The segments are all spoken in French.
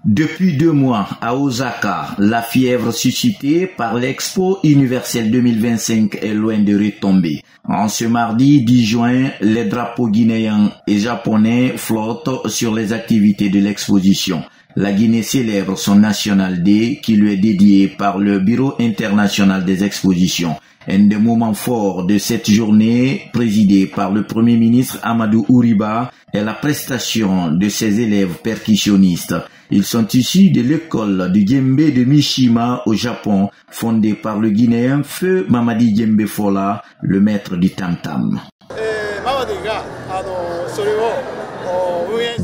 Depuis 2 mois, à Osaka, la fièvre suscitée par l'Expo universelle 2025 est loin de retomber. En ce mardi 10 juin, les drapeaux guinéens et japonais flottent sur les activités de l'exposition. La Guinée célèbre son National Day qui lui est dédié par le Bureau international des expositions. Un des moments forts de cette journée, présidée par le Premier ministre Amadou Ouriba, est la prestation de ses élèves percussionnistes. Ils sont issus de l'école du djembé de Mishima au Japon, fondée par le Guinéen Feu Mamadi Djembe Fola, le maître du tam-tam.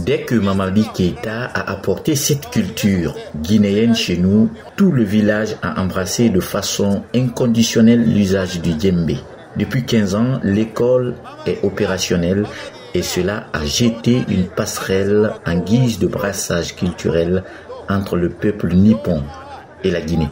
Dès que Mamadi Keïta a apporté cette culture guinéenne chez nous, tout le village a embrassé de façon inconditionnelle l'usage du djembé. Depuis 15 ans, l'école est opérationnelle et cela a jeté une passerelle en guise de brassage culturel entre le peuple nippon et la Guinée.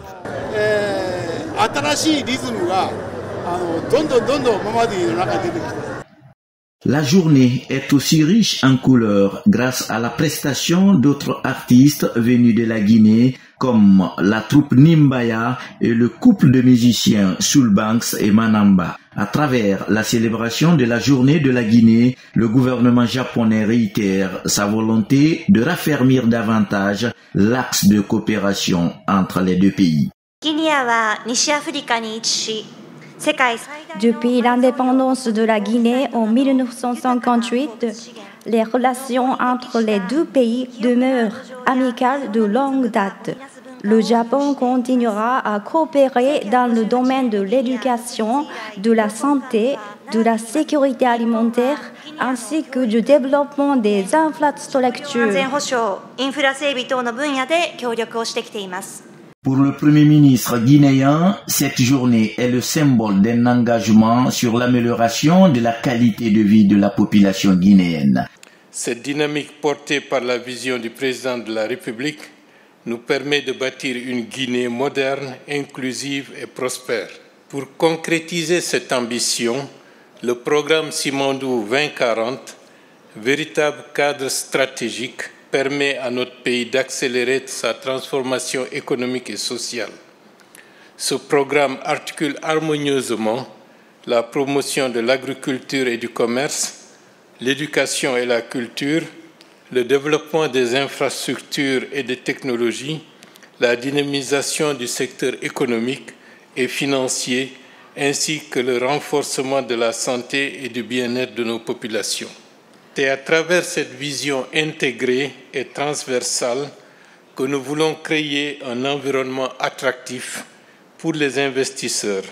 La journée est aussi riche en couleurs grâce à la prestation d'autres artistes venus de la Guinée comme la troupe Nimbaya et le couple de musiciens Soulbanks et Manamba. À travers la célébration de la journée de la Guinée, le gouvernement japonais réitère sa volonté de raffermir davantage l'axe de coopération entre les deux pays. Depuis l'indépendance de la Guinée en 1958, les relations entre les deux pays demeurent amicales de longue date. Le Japon continuera à coopérer dans le domaine de l'éducation, de la santé, de la sécurité alimentaire, ainsi que du développement des infrastructures. Pour le Premier ministre guinéen, cette journée est le symbole d'un engagement sur l'amélioration de la qualité de vie de la population guinéenne. Cette dynamique portée par la vision du président de la République nous permet de bâtir une Guinée moderne, inclusive et prospère. Pour concrétiser cette ambition, le programme Simandou 2040, véritable cadre stratégique, permet à notre pays d'accélérer sa transformation économique et sociale. Ce programme articule harmonieusement la promotion de l'agriculture et du commerce, l'éducation et la culture, le développement des infrastructures et des technologies, la dynamisation du secteur économique et financier, ainsi que le renforcement de la santé et du bien-être de nos populations. C'est à travers cette vision intégrée et transversale que nous voulons créer un environnement attractif pour les investisseurs,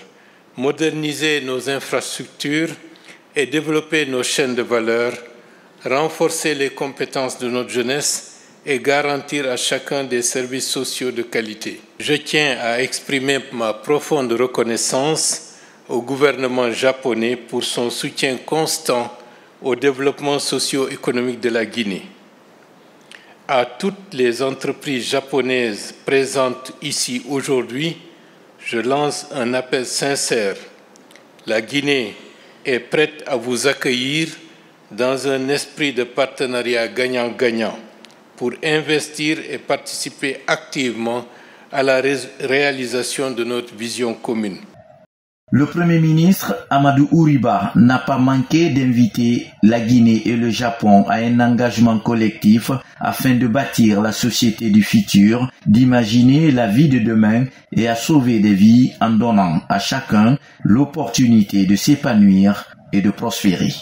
moderniser nos infrastructures et développer nos chaînes de valeur, renforcer les compétences de notre jeunesse et garantir à chacun des services sociaux de qualité. Je tiens à exprimer ma profonde reconnaissance au gouvernement japonais pour son soutien constant au développement socio-économique de la Guinée. À toutes les entreprises japonaises présentes ici aujourd'hui, je lance un appel sincère. La Guinée est prête à vous accueillir dans un esprit de partenariat gagnant-gagnant pour investir et participer activement à la réalisation de notre vision commune. Le Premier ministre Amadou Ouriba n'a pas manqué d'inviter la Guinée et le Japon à un engagement collectif afin de bâtir la société du futur, d'imaginer la vie de demain et à sauver des vies en donnant à chacun l'opportunité de s'épanouir et de prospérer.